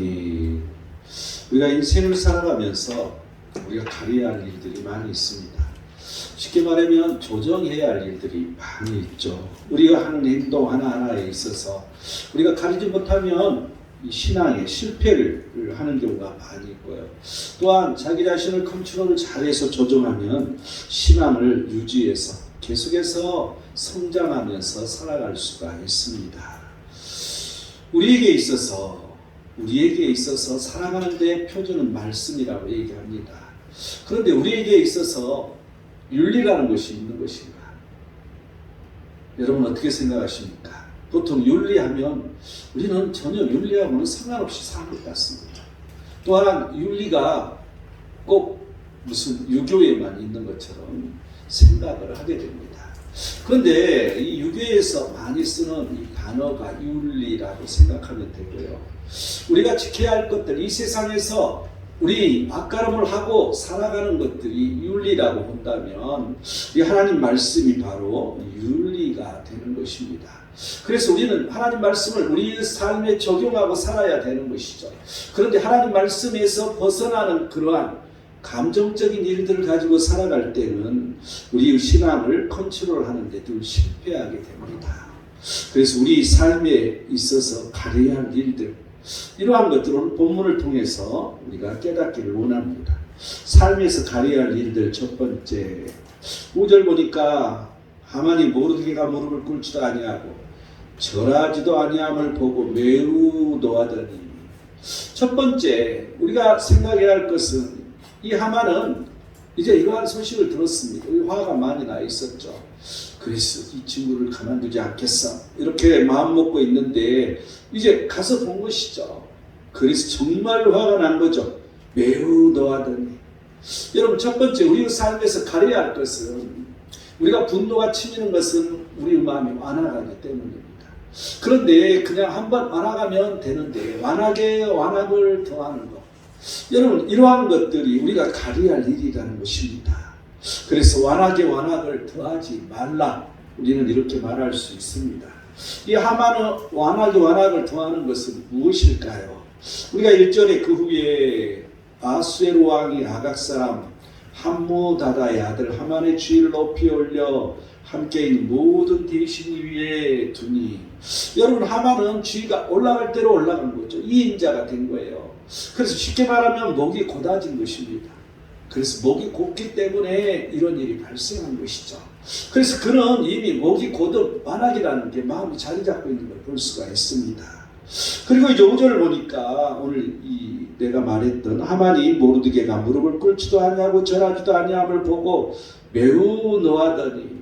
목사님, 우리가 인생을 살아가면서 우리가 가려야 할 일들이 많이 있습니다. 쉽게 말하면 조정해야 할 일들이 많이 있죠. 우리가 하는 행동 하나하나에 있어서 우리가 가리지 못하면 이 신앙에 실패를 하는 경우가 많이 있고요. 또한 자기 자신을 컨트롤을 잘해서 조정하면 신앙을 유지해서 계속해서 성장하면서 살아갈 수가 있습니다. 우리에게 있어서 살아가는 데 표준은 말씀이라고 얘기합니다. 그런데 우리에게 있어서 윤리라는 것이 있는 것인가? 여러분 어떻게 생각하십니까? 보통 윤리하면 우리는 전혀 윤리하고는 상관없이 사는 것 같습니다. 또한 윤리가 꼭 무슨 유교에만 있는 것처럼 생각을 하게 됩니다. 그런데 이 유교에서 많이 쓰는 이 단어가 윤리라고 생각하면 되고요. 우리가 지켜야 할 것들, 이 세상에서 우리 맛가름을 하고 살아가는 것들이 윤리라고 본다면 이 하나님 말씀이 바로 윤리가 되는 것입니다. 그래서 우리는 하나님 말씀을 우리 삶에 적용하고 살아야 되는 것이죠. 그런데 하나님 말씀에서 벗어나는 그러한 감정적인 일들을 가지고 살아갈 때는 우리의 신앙을 컨트롤하는 데 늘 실패하게 됩니다. 그래서 우리 삶에 있어서 가려야 할 일들, 이러한 것들은 본문을 통해서 우리가 깨닫기를 원합니다. 삶에서 가려야 할 일들, 첫 번째 5절 보니까 하만이 모르드게가 무릎을 꿇지도 아니하고 절하지도 아니함을 보고 매우 노하더니, 첫 번째 우리가 생각해야 할 것은 이 하만은 이제 이러한 소식을 들었습니다. 화가 많이 나 있었죠. 그래서 이 친구를 가만두지 않겠어, 이렇게 마음 먹고 있는데 이제 가서 본 것이죠. 그래서 정말 화가 난 거죠. 매우 노하더니. 여러분, 첫 번째 우리 삶에서 가려야 할 것은, 우리가 분노가 치미는 것은 우리 마음이 완악하기 때문입니다. 그런데 그냥 한번 완악하면 되는데 완악에 완악을 더하는 것, 여러분, 이러한 것들이 우리가 가려야 할 일이라는 것입니다. 그래서 완악에 완악을 더하지 말라, 우리는 이렇게 말할 수 있습니다. 이 하만은 완악에 완악을 더하는 것은 무엇일까요? 우리가 1절에 그 후에 아수에로 왕이 아각 사람 함무다다의 아들 하만의 주의를 높이 올려 함께 있는 모든 대신 위에 두니, 여러분, 하만은 주의가 올라갈 대로 올라간 거죠. 이인자가 된 거예요. 그래서 쉽게 말하면 목이 곧아진 것입니다. 그래서 목이 곧기 때문에 이런 일이 발생한 것이죠. 그래서 그는 이미 목이 곧은 완악이라는 게 마음이 자리 잡고 있는 걸 볼 수가 있습니다. 그리고 이제 5절을 보니까 오늘 내가 말했던 하만이 모르드게가 무릎을 꿇지도 아니하고 절하지도 아니함을 보고 매우 노하더니,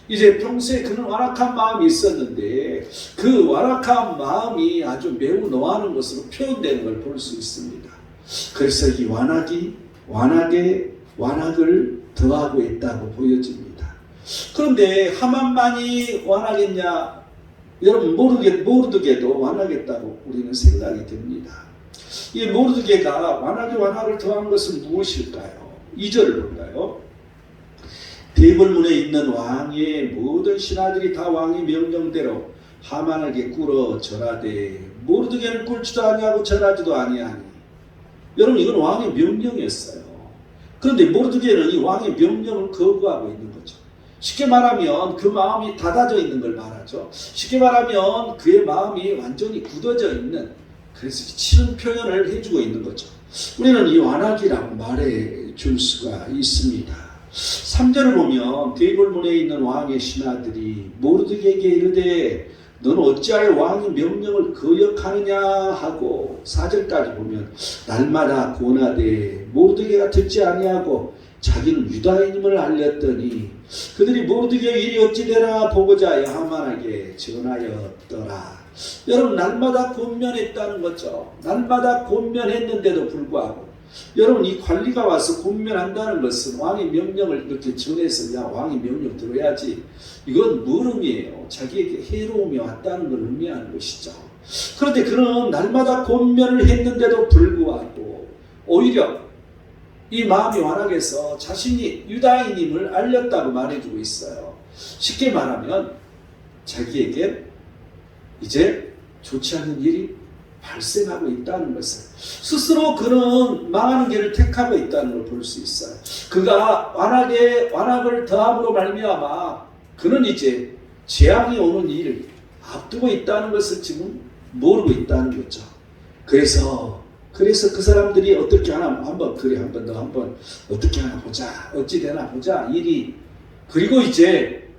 이제 평소에 그는 완악한 마음이 있었는데 그 완악한 마음이 아주 매우 노하는 것으로 표현되는 걸 볼 수 있습니다. 그래서 이 완악에 완악을 더하고 있다고 보여집니다. 그런데 하만만이 완악했냐? 여러분, 모르드게도 완악했다고 우리는 생각이 됩니다. 이 모르드게가 완악에 완악을 더한 것은 무엇일까요? 2절을 볼까요? 대궐문에 있는 왕의 모든 신하들이 다 왕의 명령대로 하만에게 꿇어 절하되 모르드게는 꿇지도 아니하고 절하지도 아니하니. 여러분, 이건 왕의 명령이었어요. 그런데 모르드게는 이 왕의 명령을 거부하고 있는 거죠. 쉽게 말하면 그 마음이 닫아져 있는 걸 말하죠. 쉽게 말하면 그의 마음이 완전히 굳어져 있는, 그래서 치는 표현을 해주고 있는 거죠. 우리는 이 완악이라고 말해 줄 수가 있습니다. 3절을 보면 대궐문에 있는 왕의 신하들이 모르드게에게 이르되 너는 어찌하여 왕의 명령을 거역하느냐 하고, 4절까지 보면 날마다 고나되 모르드게가 듣지 아니하고 자기는 유다인임을 알렸더니 그들이 모르드게의 일이 어찌되나 보고자 하만에게 전하였더라. 여러분, 날마다 권면했다는 거죠. 날마다 권면했는데도 불구하고, 여러분, 이 관리가 와서 권면한다는 것은 왕의 명령을 이렇게 전해서 야, 왕의 명령 들어야지, 이건 물음이에요. 자기에게 해로움이 왔다는 걸 의미하는 것이죠. 그런데 그는 날마다 권면을 했는데도 불구하고 오히려 이 마음이 완악해서 자신이 유다인임을 알렸다고 말해주고 있어요. 쉽게 말하면 자기에게 이제 좋지 않은 일이 발생하고 있다는 것을, 스스로 그는 망하는 길을 택하고 있다는 걸 볼 수 있어요. 그가 완악을 더함으로 말미암아 그는 이제 재앙이 오는 일을 앞두고 있다는 것을 지금 모르고 있다는 거죠. 그래서 그 사람들이 어떻게 하나 한번 어떻게 하나 보자, 어찌 되나 보자 일이, 그리고 이제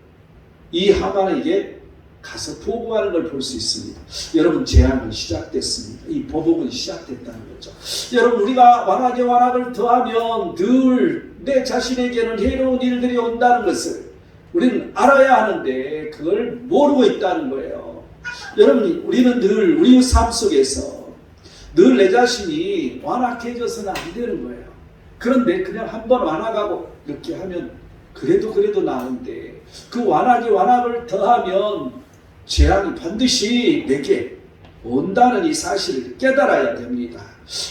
이 하만에게 가서 보고하는 걸 볼 수 있습니다. 여러분, 재앙은 시작됐습니다. 이 보복은 시작됐다는 거죠. 여러분, 우리가 완악을 더하면 늘 내 자신에게는 해로운 일들이 온다는 것을 우리는 알아야 하는데 그걸 모르고 있다는 거예요. 여러분, 우리는 늘 우리 삶 속에서 늘 내 자신이 완악해져서는 안 되는 거예요. 그런데 그냥 한번 완악하고 이렇게 하면 그래도 나은데, 그 완악을 더하면 재앙이 반드시 내게 온다는 이 사실을 깨달아야 됩니다.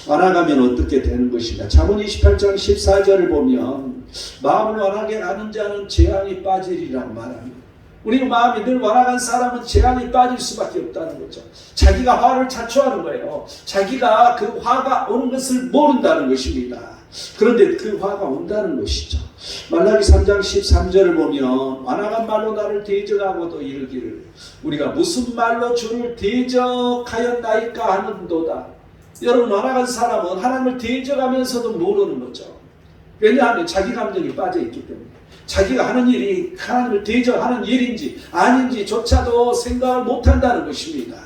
완악하면 어떻게 되는 것이냐. 잠언 28장 14절을 보면 마음을 완악하게 하는 자는 재앙이 빠지리라고 말합니다. 우리 마음이 늘 완악한 사람은 재앙이 빠질 수밖에 없다는 거죠. 자기가 화를 자초하는 거예요. 자기가 그 화가 오는 것을 모른다는 것입니다. 그런데 그 화가 온다는 것이죠. 말라기 3장 13절을 보면 완악한 말로 나를 대적하고도 이르기를 우리가 무슨 말로 주를 대적하였나이까 하는도다. 여러분, 완악한 사람은 하나님을 대적하면서도 모르는 거죠. 왜냐하면 자기 감정이 빠져있기 때문에 자기가 하는 일이 하나님을 대적하는 일인지 아닌지조차도 생각을 못한다는 것입니다.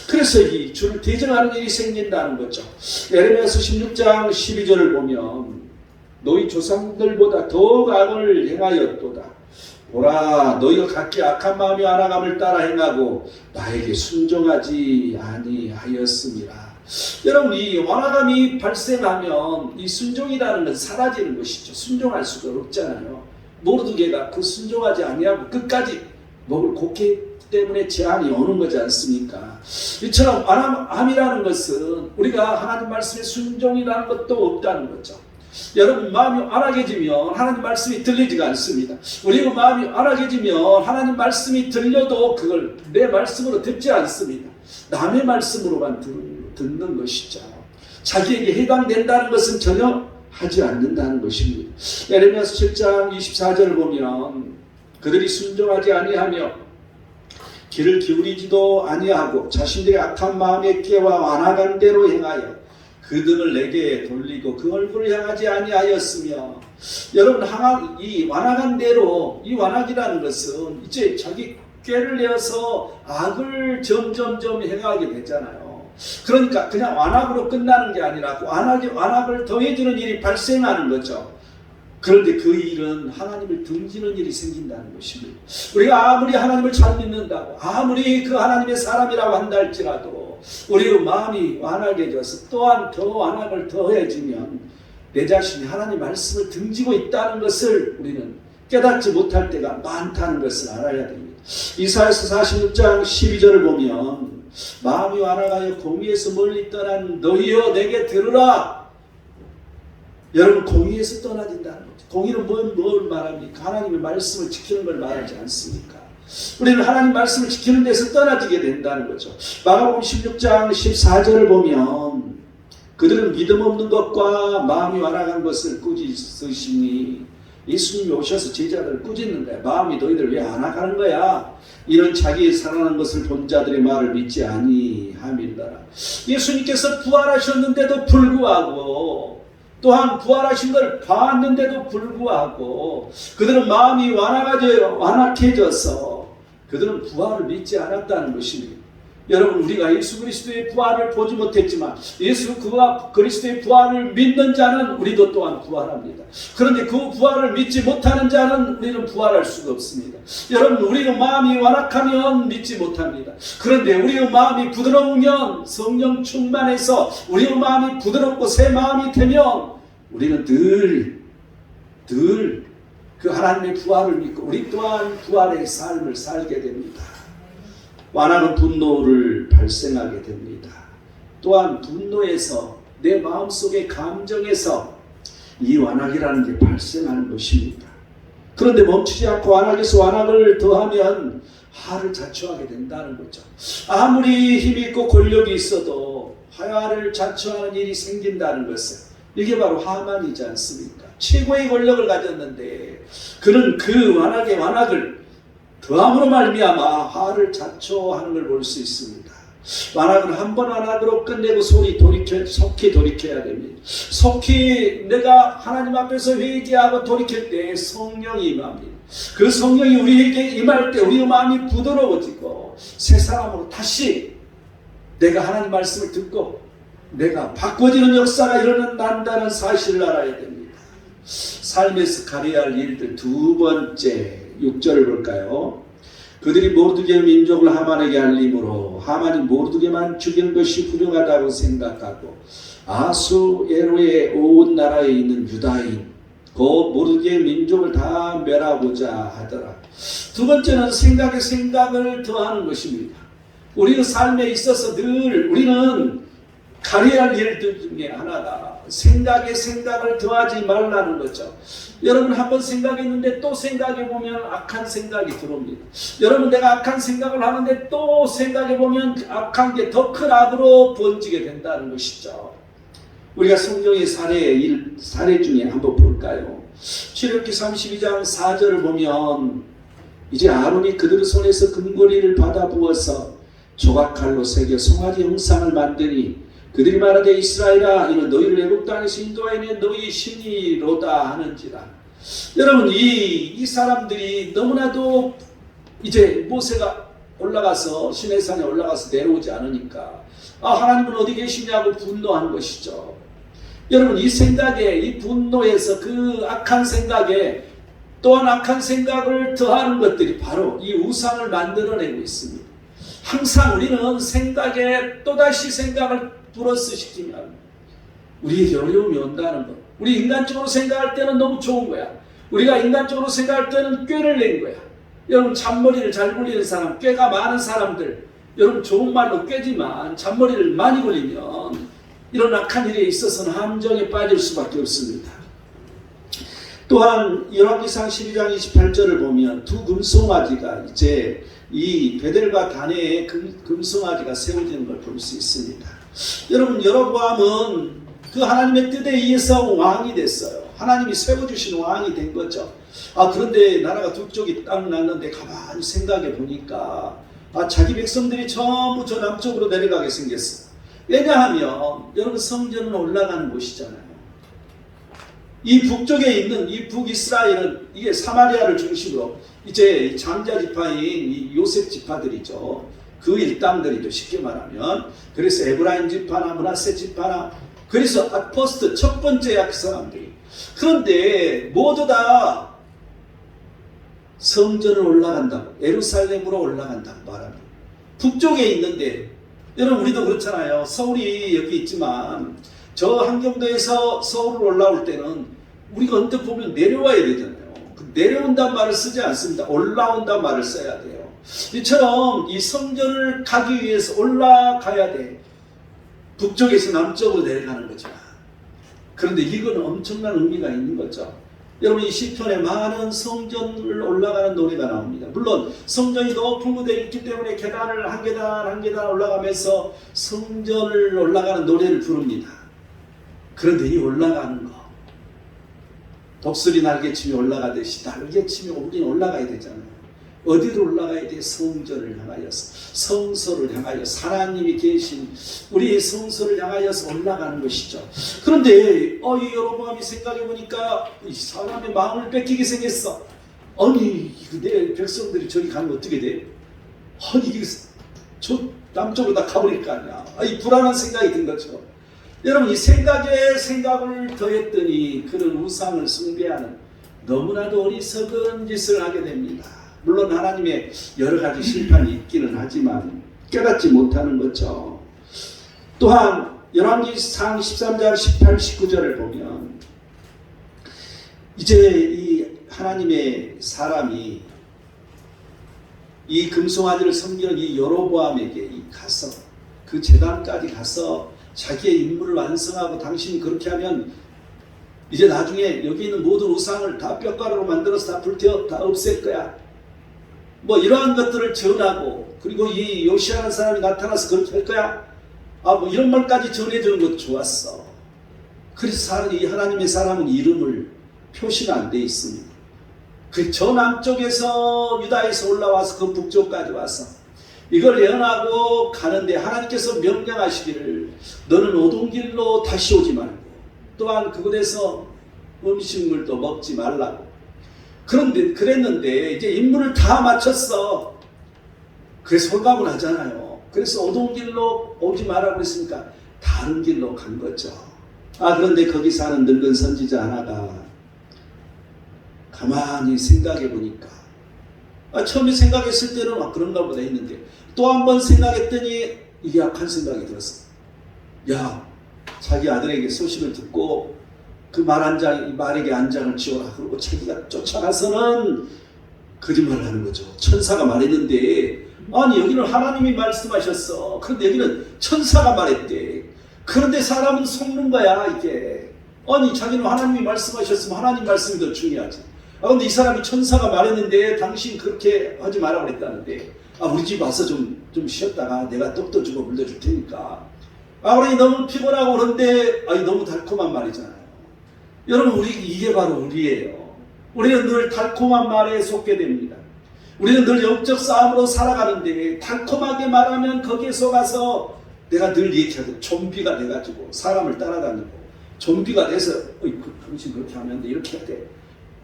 그래서 이 주를 대적하는 일이 생긴다는 거죠. 에레미야서 16장 12절을 보면 너희 조상들보다 더욱 악을 행하였도다. 보라, 너희가 각기 악한 마음이 완악함을 따라 행하고 나에게 순종하지 아니하였음이라. 여러분, 이 완악함이 발생하면 이 순종이라는 것은 사라지는 것이죠. 순종할 수가 없잖아요. 모르드게가 그 순종하지 아니하고 끝까지 목을 곱게 때문에 재앙이 오는 거지 않습니까? 이처럼 완악함이라는 것은 우리가 하나님 말씀에 순종이라는 것도 없다는 거죠. 여러분, 마음이 완악해지면 하나님 말씀이 들리지가 않습니다. 우리가 마음이 완악해지면 하나님 말씀이 들려도 그걸 내 말씀으로 듣지 않습니다. 남의 말씀으로만 듣는 것이죠. 자기에게 해당된다는 것은 전혀 하지 않는다는 것입니다. 에레미야서 7장 24절을 보면 그들이 순종하지 아니하며 귀를 기울이지도 아니하고 자신들의 악한 마음에 깨와 완악한 대로 행하여 그 등을 내게 돌리고 그 얼굴을 향하지 아니하였으며, 여러분, 이 완악한 대로, 이 완악이라는 것은 이제 자기 꾀를 내어서 악을 점점점 행하게 되잖아요. 그러니까 그냥 완악으로 끝나는 게 아니라 완악을 더해주는 일이 발생하는 거죠. 그런데 그 일은 하나님을 등지는 일이 생긴다는 것입니다. 우리가 아무리 하나님을 잘 믿는다고, 아무리 그 하나님의 사람이라고 한다 할지라도 우리의 마음이 완악해져서 또한 더 완악을 더해지면 내 자신이 하나님 말씀을 등지고 있다는 것을 우리는 깨닫지 못할 때가 많다는 것을 알아야 됩니다. 이사야서 46장 12절을 보면 마음이 완악하여 공의에서 멀리 떠난 너희여 내게 들으라. 여러분, 공의에서 떠나진다는 거죠. 공의는 뭘 말합니까? 하나님의 말씀을 지키는 걸 말하지 않습니까? 우리는 하나님 말씀을 지키는 데서 떠나지게 된다는 거죠. 마가복음 16장 14절을 보면 그들은 믿음 없는 것과 마음이 완악한 것을 꾸짖으시니, 예수님이 오셔서 제자들을 꾸짖는데 마음이 너희들 왜 완악하는 거야? 이런 자기의 살아난 것을 본 자들의 말을 믿지 아니함이라. 예수님께서 부활하셨는데도 불구하고, 또한 부활하신 걸 봤는데도 불구하고 그들은 마음이 완악해져서 그들은 부활을 믿지 않았다는 것입니다. 여러분, 우리가 예수 그리스도의 부활을 보지 못했지만 예수 그리스도의 부활을 믿는 자는 우리도 또한 부활합니다. 그런데 그 부활을 믿지 못하는 자는 우리는 부활할 수가 없습니다. 여러분, 우리의 마음이 완악하면 믿지 못합니다. 그런데 우리의 마음이 부드러우면, 성령 충만해서 우리의 마음이 부드럽고 새 마음이 되면 우리는 늘 그 하나님의 부활을 믿고 우리 또한 부활의 삶을 살게 됩니다. 완악은 분노를 발생하게 됩니다. 또한 분노에서, 내 마음속의 감정에서 이 완악이라는 게 발생하는 것입니다. 그런데 멈추지 않고 완악에서 완악을 더하면 화를 자초하게 된다는 거죠. 아무리 힘이 있고 권력이 있어도 화를 자초하는 일이 생긴다는 것은 이게 바로 하만이지 않습니까? 최고의 권력을 가졌는데 그는 그 완악의 완악을 더함으로 말미암아 화를 자초하는 걸 볼 수 있습니다. 완악을 한 번 완악으로 끝내고 속히 돌이켜야 됩니다. 속히 내가 하나님 앞에서 회개하고 돌이킬 때 성령이 임합니다. 그 성령이 우리에게 임할 때 우리의 마음이 부드러워지고 새 사람으로 다시 내가 하나님 말씀을 듣고 내가 바꿔지는 역사가 일어난다는 사실을 알아야 됩니다. 삶에서 가려야 할 일들 두 번째 6절을 볼까요? 그들이 모르드게 민족을 하만에게 알림으로 하만이 모르드게만 죽인 것이 훌륭하다고 생각하고 아수에로의 온 나라에 있는 유다인 그 모르드게 민족을 다 멸하고자 하더라. 두 번째는 생각에 생각을 더하는 것입니다. 우리의 삶에 있어서 늘 우리는 가려야 할 일들 중에 하나가 생각에 생각을 더하지 말라는 거죠. 여러분 한번 생각했는데 또 생각해보면 악한 생각이 들어옵니다. 여러분 내가 악한 생각을 하는데 또 생각해보면 악한 게 더 큰 악으로 번지게 된다는 것이죠. 우리가 성경의 사례 중에 한번 볼까요? 출애굽기 32장 4절을 보면 이제 아론이 그들의 손에서 금고리를 받아 부어서 조각칼로 새겨 송아지 형상을 만드니 그들이 말하되 이스라엘아 이는 너희를 애굽 땅에서 인도하여 너희 신이로다 하는지라. 여러분 이 사람들이 너무나도 이제 모세가 올라가서 시내산에 올라가서 내려오지 않으니까 하나님은 어디 계시냐고 분노한 것이죠. 여러분 이 생각에 이 분노에서 그 악한 생각에 또한 악한 생각을 더하는 것들이 바로 이 우상을 만들어내고 있습니다. 항상 우리는 생각에 또다시 생각을 플러스 시키면 우리에게 어려움이 온다는 것. 우리 인간적으로 생각할 때는 너무 좋은 거야. 우리가 인간적으로 생각할 때는 꾀를 낸 거야. 여러분 잔머리를 잘 굴리는 사람, 꾀가 많은 사람들, 여러분 좋은 말로 꾀지만 잔머리를 많이 굴리면 이런 악한 일에 있어서는 함정에 빠질 수밖에 없습니다. 또한 열왕기상 12장 28절을 보면 두 금송아지가 이제 이 베델과 다네에 금송아지가 세워지는 걸 볼 수 있습니다. 여러분 여로보암은 그 하나님의 뜻에 의해서 왕이 됐어요. 하나님이 세워주신 왕이 된 거죠. 그런데 나라가 두 쪽이 딱 났는데 가만히 생각해 보니까 자기 백성들이 전부 저 남쪽으로 내려가게 생겼어요. 왜냐하면 여러분 성전은 올라가는 곳이잖아요. 이 북쪽에 있는 이 북이스라엘은 이게 사마리아를 중심으로 이제 장자 지파인 이 요셉 지파들이죠. 그 일당들이죠. 쉽게 말하면. 그래서 에브라임 지파나 므낫세 지파나 그래서 퍼스트 첫 번째 그 사람들이. 그런데 모두 다 성전을 올라간다고 예루살렘으로 올라간다고 말합니다. 북쪽에 있는데 여러분 우리도 그렇잖아요. 서울이 여기 있지만 저 한경도에서 서울을 올라올 때는 우리가 언뜻 보면 내려와야 되잖아요. 내려온다는 말을 쓰지 않습니다. 올라온다는 말을 써야 돼요. 이처럼 이 성전을 가기 위해서 올라가야 돼. 북쪽에서 남쪽으로 내려가는 거죠. 그런데 이건 엄청난 의미가 있는 거죠. 여러분 이 시편에 많은 성전을 올라가는 노래가 나옵니다. 물론 성전이 높은 곳에 있기 때문에 계단을 한 계단 한 계단 올라가면서 성전을 올라가는 노래를 부릅니다. 그런데 이 올라가는 거 독수리 날개치며 올라가듯이 날개치며 우리는 올라가야 되잖아요. 어디로 올라가야 돼? 성전을 향하여서 성소를 향하여서 하나님이 계신 우리의 성소를 향하여서 올라가는 것이죠. 그런데 이 여로보암이 생각해보니까 이 사람의 마음을 뺏기게 생겼어. 아니 내 백성들이 저기 가면 어떻게 돼? 아니 이게 저 남쪽으로 다 가버릴 거 아니야. 이 불안한 생각이 든 거죠. 여러분 이 생각에 생각을 더했더니 그런 우상을 숭배하는 너무나도 어리석은 짓을 하게 됩니다. 물론 하나님의 여러 가지 심판이 있기는 하지만 깨닫지 못하는 거죠. 또한 열왕기상 13장 18, 19절을 보면 이제 이 하나님의 사람이 이 금송아지를 섬기는 이 여로보암에게 가서 그 제단까지 가서 자기의 임무를 완성하고 당신이 그렇게 하면 이제 나중에 여기 있는 모든 우상을 다 뼈가루로 만들어서 다 불태워 다 없앨 거야. 뭐 이러한 것들을 전하고, 그리고 이 요시아라는 사람이 나타나서 그렇게 할 거야. 뭐 이런 말까지 전해주는 것도 좋았어. 그래서 이 하나님의 사람은 이름을 표시가 안 돼 있습니다. 그 저 남쪽에서 유다에서 올라와서 그 북쪽까지 와서 이걸 예언하고 가는데 하나님께서 명령하시기를 너는 오동길로 다시 오지 말고 또한 그곳에서 음식물도 먹지 말라고. 그런데 그랬는데 이제 임무를 다 마쳤어. 그래서 홀가분 하잖아요. 그래서 오동길로 오지 말라고 했으니까 다른 길로 간 거죠. 그런데 거기 사는 늙은 선지자 하나가 가만히 생각해 보니까 처음에 생각했을 때는 그런가 보다 했는데 또 한 번 생각했더니 이게 악한 생각이 들었어. 야, 자기 아들에게 소식을 듣고 그 말에게 안장을 지어라 그러고 자기가 쫓아가서는 거짓말을 하는 거죠. 천사가 말했는데 아니 여기는 하나님이 말씀하셨어. 그런데 여기는 천사가 말했대. 그런데 사람은 속는 거야 이게. 아니 자기는 하나님이 말씀하셨으면 하나님 말씀이 더 중요하지. 근데 이 사람이 천사가 말했는데 당신 그렇게 하지 마라 그랬다는데 우리 집 와서 좀 쉬었다가 내가 떡도 주고 물도 줄 테니까. 우리 너무 피곤하고 그런데 너무 달콤한 말이잖아요. 여러분 이게 바로 우리예요. 우리는 늘 달콤한 말에 속게 됩니다. 우리는 늘 영적 싸움으로 살아가는데 달콤하게 말하면 거기에 속아서 내가 늘 얘기하듯 좀비가 돼가지고 사람을 따라다니고 좀비가 돼서 당신 그렇게 하면 안 돼 이렇게 해야 돼.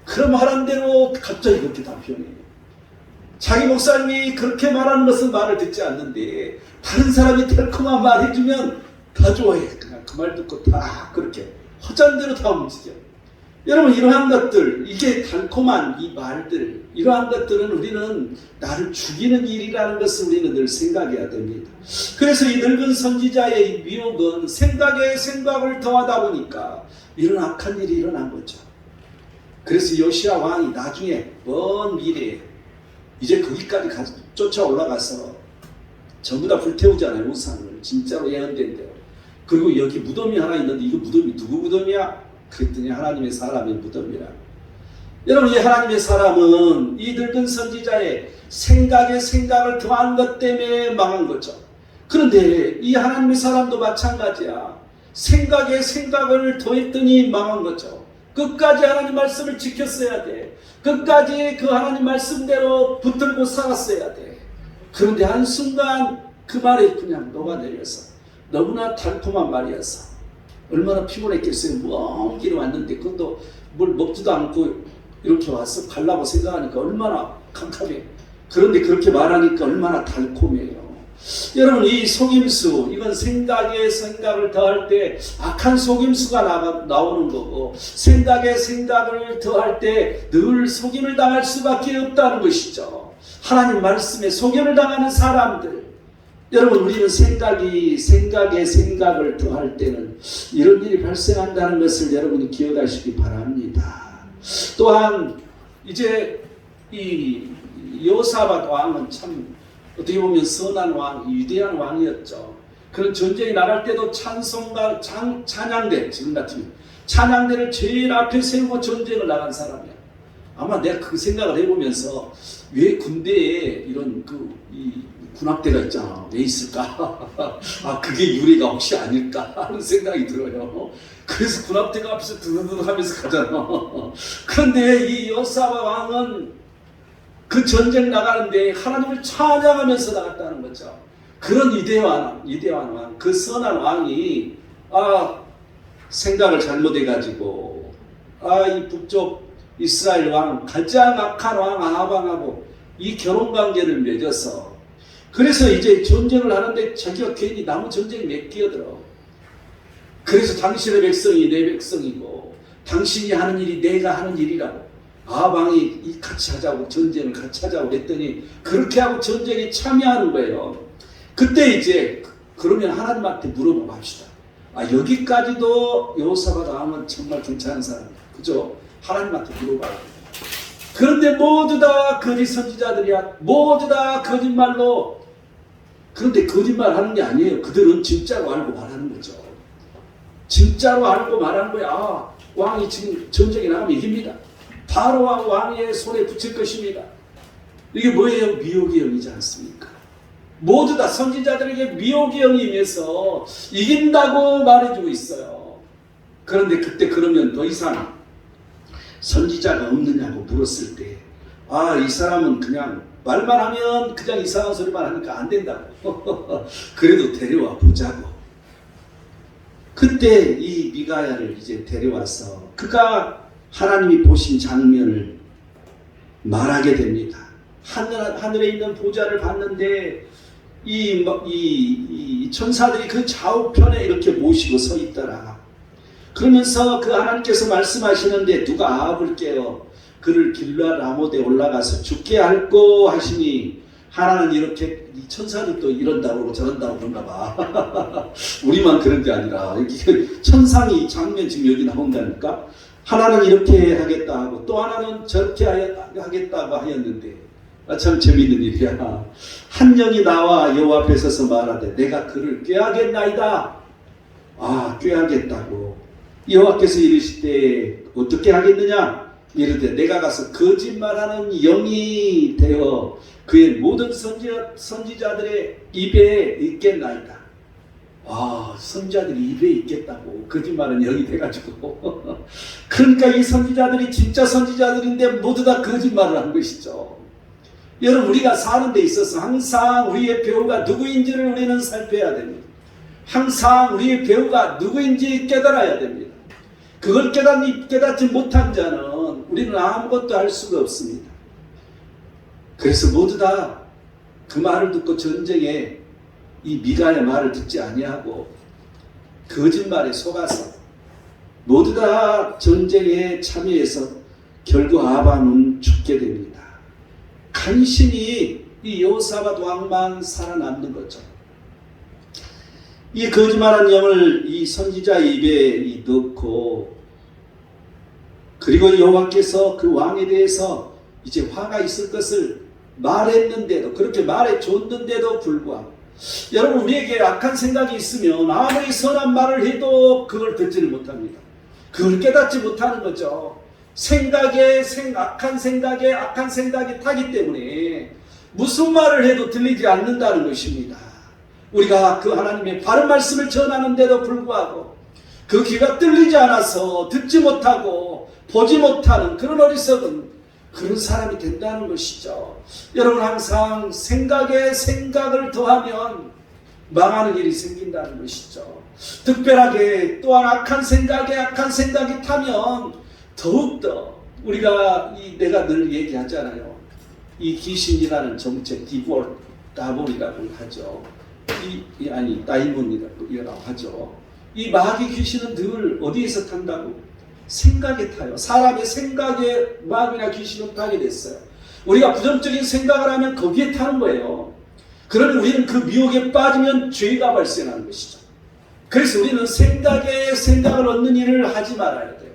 그럼 하란 대로 갑자기 그렇게 답변해요. 자기 목사님이 그렇게 말하는 것은 말을 듣지 않는데 다른 사람이 달콤한 말 해주면 다 좋아해. 그냥 그 말 듣고 다 그렇게 허전대로 다 움직여. 여러분 이러한 것들, 이게 달콤한 이 말들, 이러한 것들은 우리는 나를 죽이는 일이라는 것을 우리는 늘 생각해야 됩니다. 그래서 이 늙은 선지자의 미혹은 생각에 생각을 더하다 보니까 이런 악한 일이 일어난 거죠. 그래서 요시야 왕이 나중에 먼 미래에 이제 거기까지 쫓아 올라가서 전부 다 불태우잖아요. 우상을. 진짜로 예언된 대로. 그리고 여기 무덤이 하나 있는데 이거 무덤이 누구 무덤이야? 그랬더니 하나님의 사람의 무덤이라. 여러분 이 하나님의 사람은 이 늙은 선지자의 생각에 생각을 더한 것 때문에 망한 거죠. 그런데 이 하나님의 사람도 마찬가지야. 생각에 생각을 더했더니 망한 거죠. 끝까지 하나님 말씀을 지켰어야 돼. 끝까지 그 하나님 말씀대로 붙들고 살았어야 돼. 그런데 한순간 그 말이 그냥 녹아내려서 너무나 달콤한 말이어서 얼마나 피곤했겠어요. 먼 길에 왔는데 그것도 뭘 먹지도 않고 이렇게 와서 가려고 생각하니까 얼마나 캄캄해. 그런데 그렇게 말하니까 얼마나 달콤해요. 여러분 이 속임수, 이건 생각에 생각을 더할 때 악한 속임수가 나오는 거고 생각에 생각을 더할 때 늘 속임을 당할 수밖에 없다는 것이죠. 하나님 말씀에 속임을 당하는 사람들, 여러분 우리는 생각에 생각을 더할 때는 이런 일이 발생한다는 것을 여러분이 기억하시기 바랍니다. 또한 이제 이 여호사밧 왕은 참 어떻게 보면 선한 왕, 위대한 왕이었죠. 그런 전쟁이 나갈 때도 찬송가, 찬양대, 지금 같으면 찬양대를 제일 앞에 세우고 전쟁을 나간 사람이야. 아마 내가 그 생각을 해보면서 왜 군대에 이런 이 군악대가 있잖아. 왜 있을까? 그게 유래가 혹시 아닐까 하는 생각이 들어요. 그래서 군악대가 앞에서 드드드 하면서 가잖아. 그런데 이 여호사밧 왕은 그 전쟁 나가는데 하나님을 찬양하면서 나갔다는 거죠. 그런 위대한 왕, 그 선한 왕이 생각을 잘못해가지고 이 북쪽 이스라엘 왕, 가장 악한 왕 아합왕하고 이 결혼관계를 맺어서 그래서 이제 전쟁을 하는데 자기가 괜히 남은 전쟁에 몇 끼어들어. 그래서 당신의 백성이 내 백성이고 당신이 하는 일이 내가 하는 일이라고 아합왕이 같이 하자고 전쟁을 같이 하자고 그랬더니 그렇게 하고 전쟁에 참여하는 거예요. 그때 이제 그러면 하나님한테 물어보고 합시다. 여기까지도 여호사밧 왕은 정말 괜찮은 사람이야. 그죠? 하나님한테 물어봐야 돼. 그런데 모두 다 거짓 선지자들이야. 모두 다 거짓말로. 그런데 거짓말 하는 게 아니에요. 그들은 진짜로 알고 말하는 거죠. 진짜로 알고 말하는 거야. 왕이 지금 전쟁에 나가면 이깁니다. 바로 왕의 손에 붙일 것입니다. 이게 뭐예요? 미혹의 영이지 않습니까? 모두 다 선지자들에게 미혹의 영이 임해서 이긴다고 말해주고 있어요. 그런데 그때 그러면 더 이상 선지자가 없느냐고 물었을 때, 아, 이 사람은 그냥 말만 하면 그냥 이상한 소리만 하니까 안 된다고. 그래도 데려와 보자고. 그때 이 미가야를 이제 데려와서 그가 하나님이 보신 장면을 말하게 됩니다. 하늘에 있는 보좌를 봤는데 이 천사들이 그 좌우편에 이렇게 모시고 서 있더라. 그러면서 그 하나님께서 말씀하시는데 누가 아합을 깨어 그를 길르앗 라못에 올라가서 죽게 할꼬 하시니, 하나는 이렇게, 이 천사들도 이런다고 저런다고 그런가 봐. 우리만 그런 게 아니라 천상이 장면 지금 여기 나온다니까. 하나는 이렇게 하겠다 하고 또 하나는 저렇게 하겠다고 하였는데, 참 재미있는 일이야. 한 영이 나와 여호와 앞에 서서 말하되 내가 그를 꾀하겠나이다. 아, 꾀하겠다고. 여호와께서 이르시되 어떻게 하겠느냐? 이르되 내가 가서 거짓말하는 영이 되어 그의 모든 선지자들의 입에 있겠나이다. 아, 선지자들이 입에 있겠다고. 거짓말은 영이 돼가지고. 그러니까 이 선지자들이 진짜 선지자들인데 모두 다 거짓말을 한 것이죠. 여러분, 우리가 사는 데 있어서 항상 우리의 배우가 누구인지를 우리는 살펴야 됩니다. 항상 우리의 배우가 누구인지 깨달아야 됩니다. 그걸 깨닫지 못한 자는 우리는 아무것도 할 수가 없습니다. 그래서 모두 다 그 말을 듣고 전쟁에 이 미가의 말을 듣지 아니하고 거짓말에 속아서 모두 다 전쟁에 참여해서 결국 아합은 죽게 됩니다. 간신히 이 여호사밧 왕만 살아남는 거죠. 이 거짓말한 영을 이 선지자 입에 넣고, 그리고 여호와께서 그 왕에 대해서 이제 화가 있을 것을 말했는데도, 그렇게 말해 줬는데도 불구하고, 여러분, 우리에게 악한 생각이 있으면 아무리 선한 말을 해도 그걸 듣지를 못합니다. 그걸 깨닫지 못하는 거죠. 악한 생각이 타기 때문에 무슨 말을 해도 들리지 않는다는 것입니다. 우리가 그 하나님의 바른 말씀을 전하는데도 불구하고 그 귀가 뚫리지 않아서 듣지 못하고 보지 못하는 그런 어리석은 그런 사람이 된다는 것이죠. 여러분, 항상 생각에 생각을 더하면 망하는 일이 생긴다는 것이죠. 특별하게 또한 악한 생각이 타면 더욱더 우리가 내가 늘 얘기하잖아요. 이 귀신이라는 정책, 다볼이라고 하죠. 다이몬이라고 하죠. 이 마귀 귀신은 늘 어디에서 탄다고? 생각에 타요. 사람의 생각에 마귀나 귀신은 타게 됐어요. 우리가 부정적인 생각을 하면 거기에 타는 거예요. 그러니 우리는 그 미혹에 빠지면 죄가 발생하는 것이죠. 그래서 우리는 생각에 생각을 얻는 일을 하지 말아야 돼요.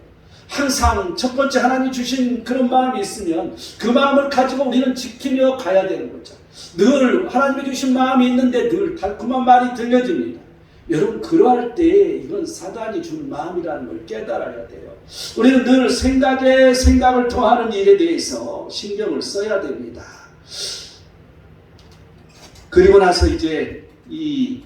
항상 첫 번째 하나님 주신 그런 마음이 있으면 그 마음을 가지고 우리는 지키며 가야 되는 거죠. 늘 하나님이 주신 마음이 있는데 늘 달콤한 말이 들려집니다. 여러분, 그러할 때 이건 사단이 준 마음이라는 걸 깨달아야 돼요. 우리는 늘 생각에 생각을 더하는 일에 대해서 신경을 써야 됩니다. 그리고 나서 이제 이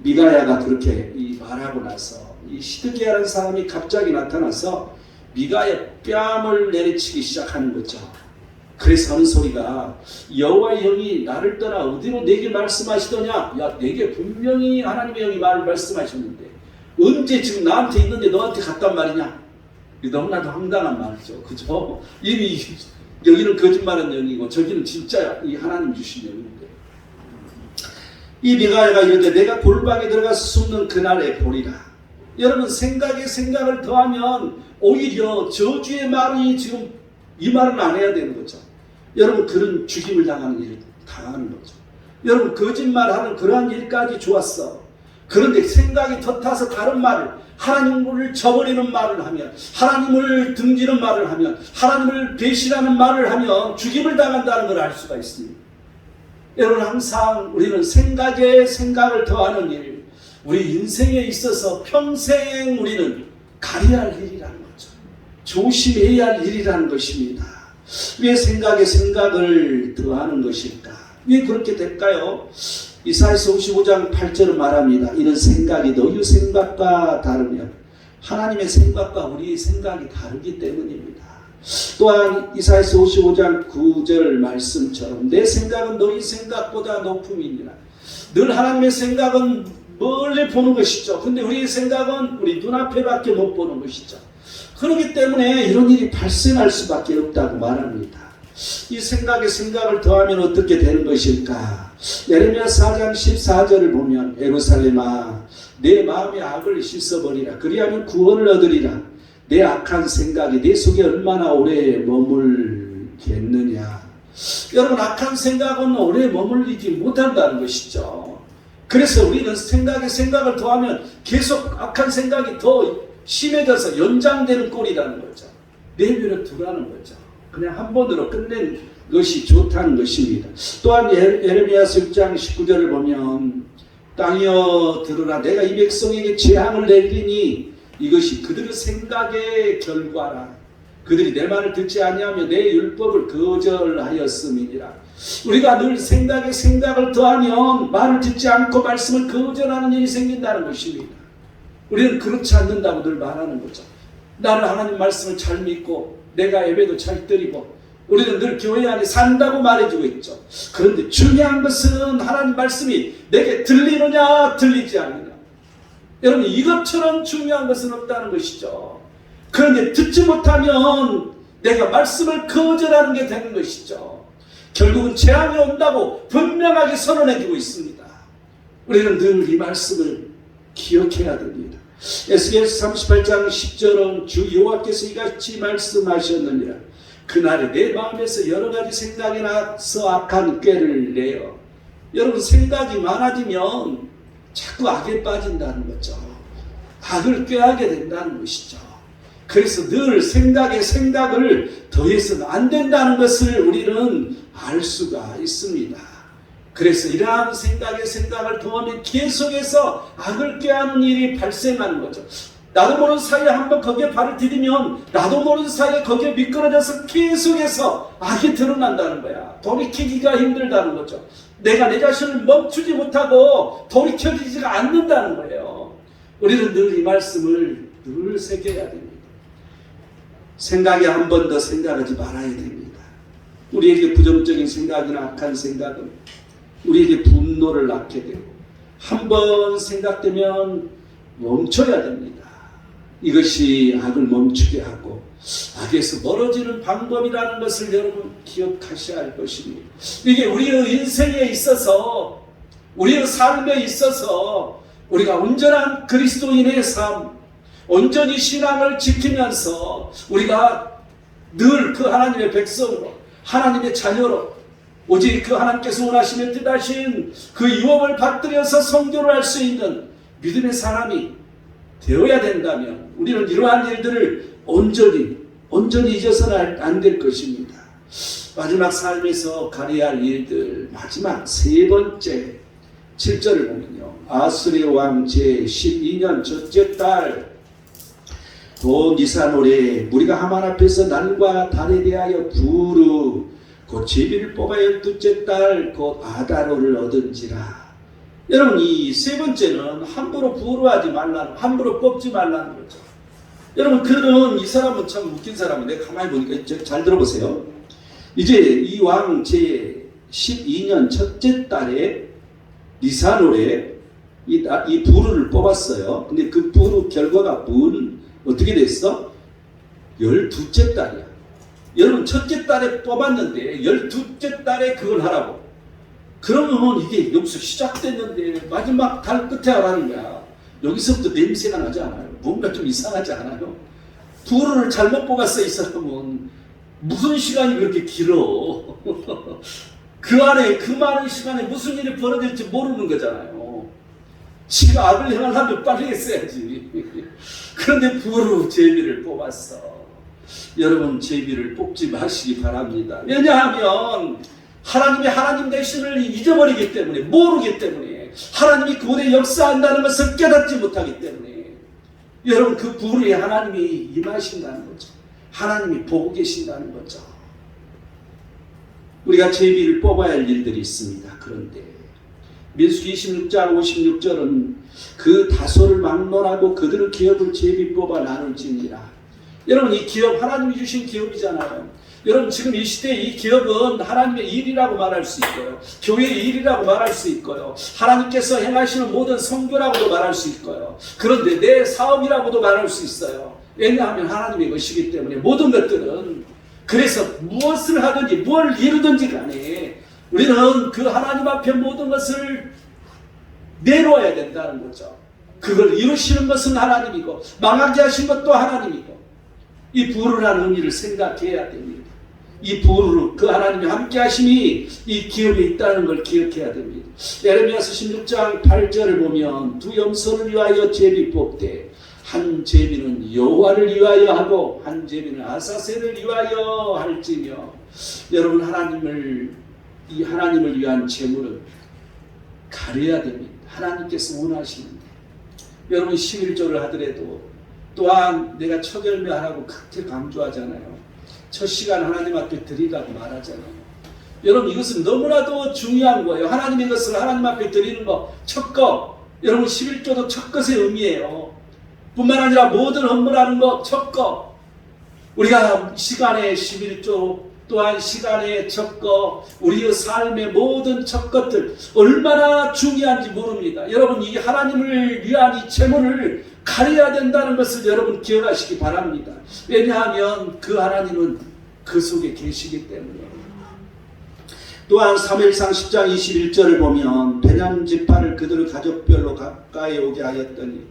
미가야가 그렇게 말하고 나서 이 시드기야라는 사람이 갑자기 나타나서 미가의 뺨을 내리치기 시작하는 거죠. 그래서 하는 소리가, 여호와의 영이 나를 떠나 어디로 내게 말씀하시더냐? 야, 내게 분명히 하나님의 영이 말을 말씀하셨는데 언제 지금 나한테 있는데 너한테 갔단 말이냐? 너무나도 황당한 말이죠. 그죠? 이미 여기는 거짓말한 영이고 저기는 진짜 이 하나님 주신 영인데, 이 미가야가 이런데 내가 골방에 들어가서 숨는 그날에 보리라. 여러분, 생각에 생각을 더하면 오히려 저주의 말이 지금 이 말은 안 해야 되는 거죠. 여러분, 그런 죽임을 당하는 일을 당하는 거죠. 여러분, 거짓말하는 그러한 일까지 좋았어. 그런데 생각이 더 타서 다른 말을, 하나님을 저버리는 말을 하면, 하나님을 등지는 말을 하면, 하나님을 배신하는 말을 하면 죽임을 당한다는 걸 알 수가 있습니다. 여러분, 항상 우리는 생각에 생각을 더하는 일, 우리 인생에 있어서 평생 우리는 가려야 할 일이라는 거죠. 조심해야 할 일이라는 것입니다. 왜 생각에 생각을 더하는 것일까? 왜 그렇게 될까요? 이사야서 55장 8절은 말합니다. 이는 생각이 너희 생각과 다르면 하나님의 생각과 우리의 생각이 다르기 때문입니다. 또한 이사야서 55장 9절 말씀처럼 내 생각은 너희 생각보다 높음이니라. 늘 하나님의 생각은 멀리 보는 것이죠. 근데 우리의 생각은 우리 눈앞에밖에 못 보는 것이죠. 그렇기 때문에 이런 일이 발생할 수밖에 없다고 말합니다. 이 생각에 생각을 더하면 어떻게 되는 것일까? 예레미야 4장 14절을 보면 예루살렘아 내 마음의 악을 씻어버리라. 그리하면 구원을 얻으리라. 내 악한 생각이 내 속에 얼마나 오래 머물겠느냐. 여러분, 악한 생각은 오래 머물리지 못한다는 것이죠. 그래서 우리는 생각에 생각을 더하면 계속 악한 생각이 더 심해져서 연장되는 꼴이라는 거죠. 내버려 두라는 거죠. 그냥 한 번으로 끝낸 것이 좋다는 것입니다. 또한 예레미야서 6장 19절을 보면 땅이여 들으라. 내가 이 백성에게 재앙을 내리니 이것이 그들의 생각의 결과라. 그들이 내 말을 듣지 아니하며 내 율법을 거절하였음이니라. 우리가 늘 생각에 생각을 더하면 말을 듣지 않고 말씀을 거절하는 일이 생긴다는 것입니다. 우리는 그렇지 않는다고 늘 말하는 거죠. 나는 하나님 말씀을 잘 믿고 내가 예배도 잘 드리고 우리는 늘 교회 안에 산다고 말해주고 있죠. 그런데 중요한 것은 하나님 말씀이 내게 들리느냐 들리지 않느냐. 여러분, 이것처럼 중요한 것은 없다는 것이죠. 그런데 듣지 못하면 내가 말씀을 거절하는 게 되는 것이죠. 결국은 재앙이 온다고 분명하게 선언해주고 있습니다. 우리는 늘 이 말씀을 기억해야 됩니다. 에스겔서 38장 10절은 주 여호와께서 이같이 말씀하셨느니라. 그날에 내 마음에서 여러 가지 생각이 나서 악한 꾀를 내어. 여러분, 생각이 많아지면 자꾸 악에 빠진다는 거죠. 악을 꾀하게 된다는 것이죠. 그래서 늘 생각에 생각을 더해서는 안 된다는 것을 우리는 알 수가 있습니다. 그래서 이러한 생각에 생각을 더하면 계속해서 악을 꾀하는 일이 발생하는 거죠. 나도 모르는 사이에 한번 거기에 발을 디디면 나도 모르는 사이에 거기에 미끄러져서 계속해서 악이 드러난다는 거야. 돌이키기가 힘들다는 거죠. 내가 내 자신을 멈추지 못하고 돌이켜지지가 않는다는 거예요. 우리는 늘 이 말씀을 늘 새겨야 됩니다. 생각에 한 번 더 생각하지 말아야 됩니다. 우리에게 부정적인 생각이나 악한 생각은 우리에게 분노를 낳게 되고 한 번 생각되면 멈춰야 됩니다. 이것이 악을 멈추게 하고 악에서 멀어지는 방법이라는 것을 여러분 기억하셔야 할 것입니다. 이게 우리의 인생에 있어서 우리의 삶에 있어서 우리가 온전한 그리스도인의 삶, 온전히 신앙을 지키면서 우리가 늘 그 하나님의 백성으로 하나님의 자녀로 오직 그 하나님께서 원하시며 뜻하신 그 유업을 받들여서 성교를 할 수 있는 믿음의 사람이 되어야 된다면 우리는 이러한 일들을 온전히 잊어서는 안 될 것입니다. 마지막 삶에서 가려야 할 일들, 마지막 세 번째 7절을 보면요. 아수르의 왕 제12년 첫째 달 곧 니산월에 무리가 하만 앞에서 날과 달에 대하여 부르 곧 제비를 뽑아 12째 달 곧 아다로를 얻은지라. 여러분, 이 세 번째는 함부로 부르하지 말라는, 함부로 뽑지 말라는 거죠. 여러분, 그는 이 사람은 참 웃긴 사람인데 가만히 보니까 잘 들어보세요. 이제 이 왕 제12년 첫째 달에 니산월에 이 부르를 뽑았어요. 근데 그 부르 결과가 어떻게 됐어? 12째 달이야. 여러분, 첫째 달에 뽑았는데 12째 달에 그걸 하라고. 그러면 이게 여기서 시작됐는데 마지막 달 끝에 하라는 거야. 여기서부터 냄새가 나지 않아요? 뭔가 좀 이상하지 않아요? 부르를 잘못 뽑았어. 이 사람은 무슨 시간이 그렇게 길어? 그 안에 그 많은 시간에 무슨 일이 벌어질지 모르는 거잖아요. 지가 악을 행하려면 빨리 했어야지. 그런데 부르 제비를 뽑았어. 여러분, 제비를 뽑지 마시기 바랍니다. 왜냐하면 하나님이 하나님 되심을 잊어버리기 때문에, 모르기 때문에, 하나님이 그곳에 역사한다는 것을 깨닫지 못하기 때문에, 여러분, 그 부르에 하나님이 임하신다는 거죠. 하나님이 보고 계신다는 거죠. 우리가 제비를 뽑아야 할 일들이 있습니다. 그런데 민수기 26장 56절은 그 다소를 막론하고 그들의 기업을 제비 뽑아 나눌지니라. 여러분, 이 기업 하나님이 주신 기업이잖아요. 여러분, 지금 이 시대 이 기업은 하나님의 일이라고 말할 수 있고요, 교회의 일이라고 말할 수 있고요, 하나님께서 행하시는 모든 선교라고도 말할 수 있고요, 그런데 내 사업이라고도 말할 수 있어요. 왜냐하면 하나님의 것이기 때문에 모든 것들은, 그래서 무엇을 하든지 뭘 이루든지 간에 우리는 그 하나님 앞에 모든 것을 내놓아야 된다는 거죠. 그걸 이루시는 것은 하나님이고 망하게 하신 것도 하나님이고, 이 부르라는 의미를 생각해야 됩니다. 이 부르, 그 하나님의 함께 하심이 이 기업에 있다는 걸 기억해야 됩니다. 에레미야서 16장 8절을 보면 두 염소를 위하여 제비 뽑되 한 제비는 여호와를 위하여 하고 한 제비는 아사셀을 위하여 할지며. 여러분, 이 하나님을 위한 제물은 가려야 됩니다. 하나님께서 원하시는데. 여러분, 11조를 하더라도 또한 내가 첫 열매하라고 그렇게 강조하잖아요. 첫 시간 하나님 앞에 드리라고 말하잖아요. 여러분, 이것은 너무나도 중요한 거예요. 하나님의 것을 하나님 앞에 드리는 거, 첫 것. 여러분, 11조도 첫 것의 의미예요. 뿐만 아니라 모든 업무라는 것, 첫 것. 우리가 시간의 11조, 또한 시간의 첫 것, 우리의 삶의 모든 첫 것들 얼마나 중요한지 모릅니다. 여러분, 이 하나님을 위한 이 제물을 가려야 된다는 것을 여러분 기억하시기 바랍니다. 왜냐하면 그 하나님은 그 속에 계시기 때문에. 또한 사무엘상 10장 21절을 보면 베냐민 지파를 그들의 가족별로 가까이 오게 하였더니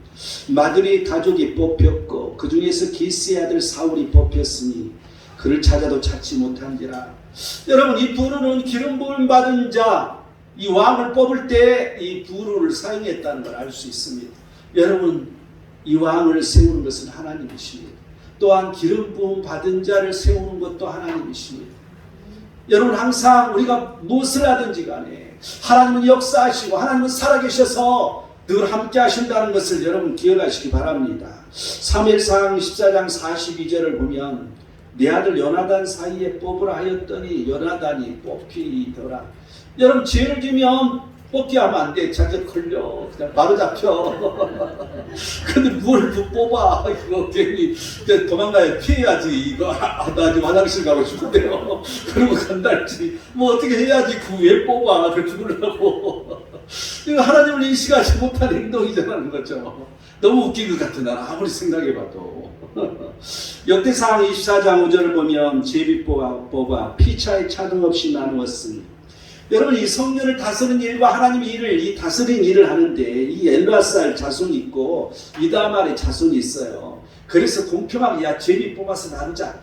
마들이 가족이 뽑혔고 그 중에서 기스의 아들 사울이 뽑혔으니 그를 찾아도 찾지 못한지라. 여러분, 이 부르는 기름 부음 받은 자, 이 왕을 뽑을 때 이 부르를 사용했다는 걸 알 수 있습니다. 여러분, 이 왕을 세우는 것은 하나님이십니다. 또한 기름 부음 받은 자를 세우는 것도 하나님이십니다. 여러분, 항상 우리가 무엇을 하든지 간에 하나님은 역사하시고 하나님은 살아계셔서 늘 함께 하신다는 것을 여러분 기억하시기 바랍니다. 사무엘상 14장 42절을 보면 내 아들 요나단 사이에 뽑으라 하였더니 요나단이 뽑히더라. 여러분, 죄를 지면 뽑기 하면 안 돼. 자기가 걸려. 그냥 바로 잡혀. 근데 뭘 뽑아. 이거 괜히 도망가야 피해야지. 이거 나 지금 화장실 가고 싶은데요. 그러고 간달지. 뭐 어떻게 해야지. 그 왜 뽑아. 그 죽으려고. 이거 하나님을 인식하지 못한 행동이라는 거죠. 너무 웃긴 것 같은 날 아무리 생각해봐도. 역대상 24장 5절을 보면 제비 뽑아 피차에 차등 없이 나누었으니. 여러분, 이 성년을 다스리는 일과 하나님의 일을, 이 다스리는 일을 하는데 이 엘르아살 자손이 있고 이다말의 자손이 있어요. 그래서 공평하게 야 제비 뽑아서 나누자.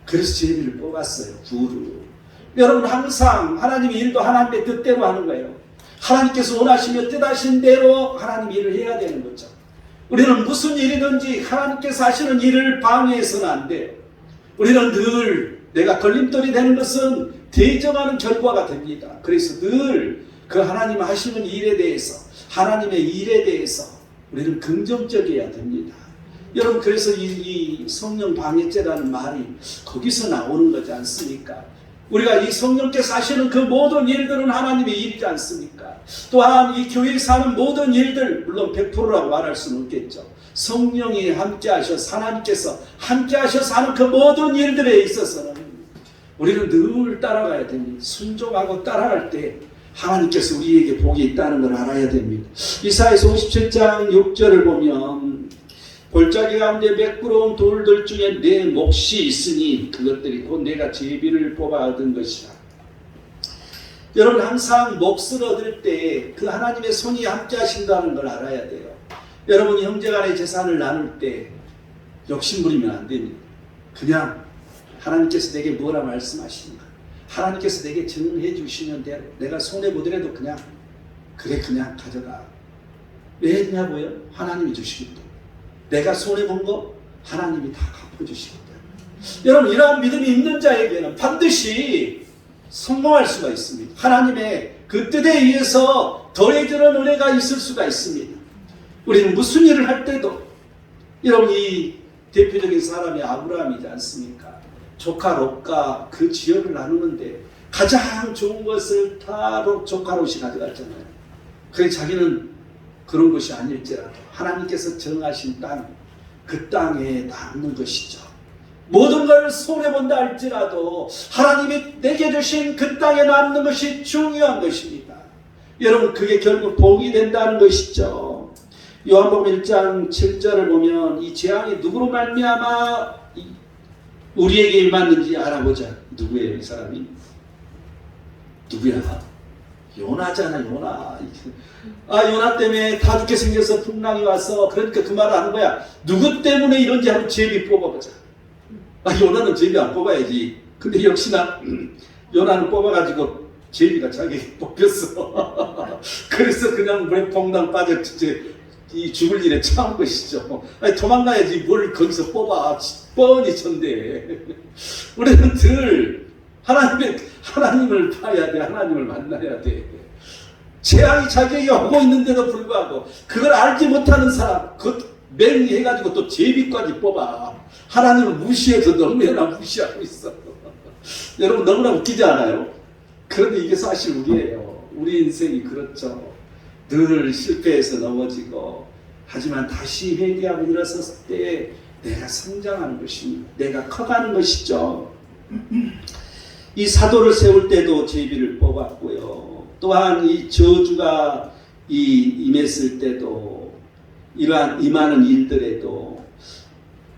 그래서 제비를 뽑았어요. 부르. 여러분, 항상 하나님의 일도 하나님의 뜻대로 하는 거예요. 하나님께서 원하시며 뜻하신 대로 하나님의 일을 해야 되는 거죠. 우리는 무슨 일이든지 하나님께서 하시는 일을 방해해서는 안 돼요. 우리는 늘 내가 걸림돌이 되는 것은 대적하는 결과가 됩니다. 그래서 늘 그 하나님 하시는 일에 대해서, 하나님의 일에 대해서 우리는 긍정적이어야 됩니다. 여러분, 그래서 이 성령 방해죄라는 말이 거기서 나오는 거지 않습니까? 우리가 이 성령께서 하시는 그 모든 일들은 하나님의 일이지 않습니까? 또한 이 교회에서 하는 모든 일들, 물론 100%라고 말할 수는 없겠죠. 성령이 함께 하셔서, 하나님께서 함께 하셔서 하는 그 모든 일들에 있어서는 우리는 늘 따라가야 됩니다. 순종하고 따라갈 때 하나님께서 우리에게 복이 있다는 걸 알아야 됩니다. 이사야서 57장 6절을 보면 골짜기 가운데 매끄러운 돌들 중에 내 몫이 있으니 그것들이 곧 내가 제비를 뽑아 얻은 것이라. 여러분, 항상 몫을 얻을 때 그 하나님의 손이 함께 하신다는 걸 알아야 돼요. 여러분이 형제간의 재산을 나눌 때 욕심부리면 안 됩니다. 그냥 하나님께서 내게 뭐라 말씀하시는가, 하나님께서 내게 증해 주시는 대로 내가 손해보더라도 그냥 그냥 가져가. 왜냐고요? 하나님이 주시기 때문에. 내가 손해본 거 하나님이 다 갚아주시기 때문에. 여러분, 이러한 믿음이 있는 자에게는 반드시 성공할 수가 있습니다. 하나님의 그 뜻에 의해서 더해지는 은혜가 있을 수가 있습니다. 우리는 무슨 일을 할 때도, 여러분, 이 대표적인 사람이 아브라함이지 않습니까? 조카 롯과 그 지역을 나누는데 가장 좋은 것을 다 조카롯이 가져갔잖아요. 그래 자기는 그런 것이 아닐지라도 하나님께서 정하신 땅, 그 땅에 남는 것이죠. 모든 걸 손해본다 할지라도 하나님이 내게 주신 그 땅에 남는 것이 중요한 것입니다. 여러분, 그게 결국 복이 된다는 것이죠. 요한복음 1장 7절을 보면 이 재앙이 누구로 말미암아 우리에게 임했는지 알아보자. 누구예요, 이 사람이? 누구야? 요나잖아, 요나. 요나 때문에 다 죽게 생겨서 풍랑이 와서, 그러니까 그 말을 하는 거야. 누구 때문에 이런지 한번 제비 뽑아보자. 요나는 제비 안 뽑아야지. 근데 역시나 요나는 뽑아가지고 제비가 자기에게 뽑혔어. 그래서 그냥 물에 퐁당 빠져 이 죽을 일에 처한 것이죠. 도망가야지 뭘 거기서 뽑아. 뻔히 전대. 우리는 늘 하나님을 봐야 돼. 하나님을 만나야 돼. 재앙이 자기에게 오고 있는데도 불구하고 그걸 알지 못하는 사람, 그 맹해가지고 또 제비까지 뽑아. 하나님을 무시해서 너무나 무시하고 있어. 여러분, 너무나 웃기지 않아요? 그런데 이게 사실 우리예요. 우리 인생이 그렇죠. 늘 실패해서 넘어지고, 하지만 다시 회개하고 일어섰을 때 내가 성장하는 것입니다. 내가 커가는 것이죠. 이 사도를 세울 때도 제비를 뽑았고요. 또한 이 저주가 임했을 때도, 이러한 임하는 일들에도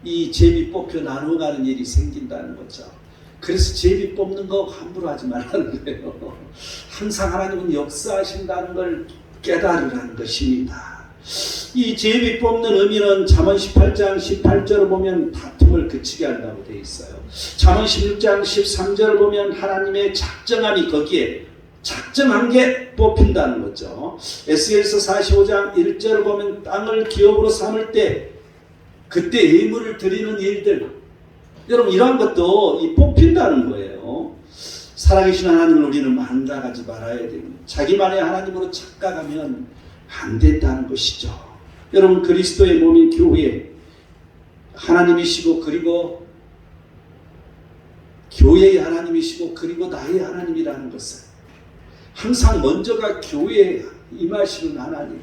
이 제비 뽑혀 나눠가는 일이 생긴다는 거죠. 그래서 제비 뽑는 거 함부로 하지 말라는 거예요. 항상 하나님은 역사하신다는 걸 깨달으라는 것입니다. 이 제비 뽑는 의미는 잠언 18장 18절을 보면 다툼을 그치게 한다고 되어 있어요. 잠언 16장 13절을 보면 하나님의 작정함이 거기에 작정한 게 뽑힌다는 거죠. 에스겔서 45장 1절을 보면 땅을 기업으로 삼을 때 그때 예물을 드리는 일들, 여러분 이러한 것도 뽑힌다는 거예요. 살아계신 하나님을 우리는 망각하지 말아야 됩니다. 자기만의 하나님으로 착각하면 안 된다는 것이죠. 여러분, 그리스도의 몸인 교회, 하나님이시고 그리고 교회의 하나님이시고 그리고 나의 하나님이라는 것을 항상 먼저가 교회에 임하시는 하나님,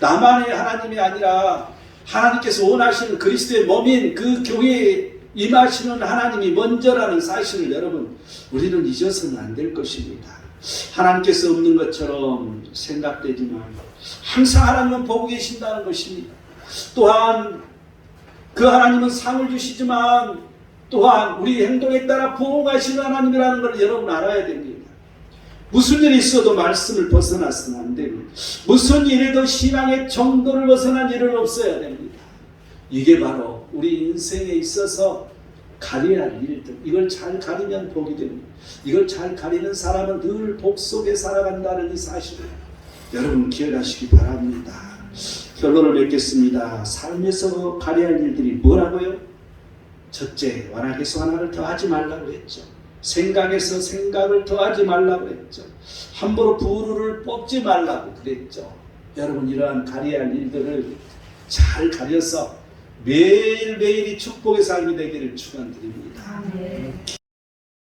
나만의 하나님이 아니라 하나님께서 원하시는 그리스도의 몸인 그 교회에 임하시는 하나님이 먼저라는 사실을 여러분, 우리는 잊어서는 안 될 것입니다. 하나님께서 없는 것처럼 생각되지만 항상 하나님은 보고 계신다는 것입니다. 또한 그 하나님은 상을 주시지만 또한 우리 행동에 따라 부응하시는 하나님이라는 걸 여러분 알아야 됩니다. 무슨 일이 있어도 말씀을 벗어나서는 안 됩니다. 무슨 일에도 신앙의 정도를 벗어난 일은 없어야 됩니다. 이게 바로 우리 인생에 있어서 가려야 할 일들, 이걸 잘 가리면 복이 됩니다. 이걸 잘 가리는 사람은 늘 복 속에 살아간다는 이 사실을 여러분 기억하시기 바랍니다. 결론을 맺겠습니다. 삶에서 가려야 할 일들이 뭐라고요? 첫째, 완악에서 완악을 더하지 말라고 했죠. 생각에서 생각을 더하지 말라고 했죠. 함부로 부르를 뽑지 말라고 그랬죠. 여러분, 이러한 가려야 할 일들을 잘 가려서 매일매일이 축복의 삶이 되기를 축원드립니다.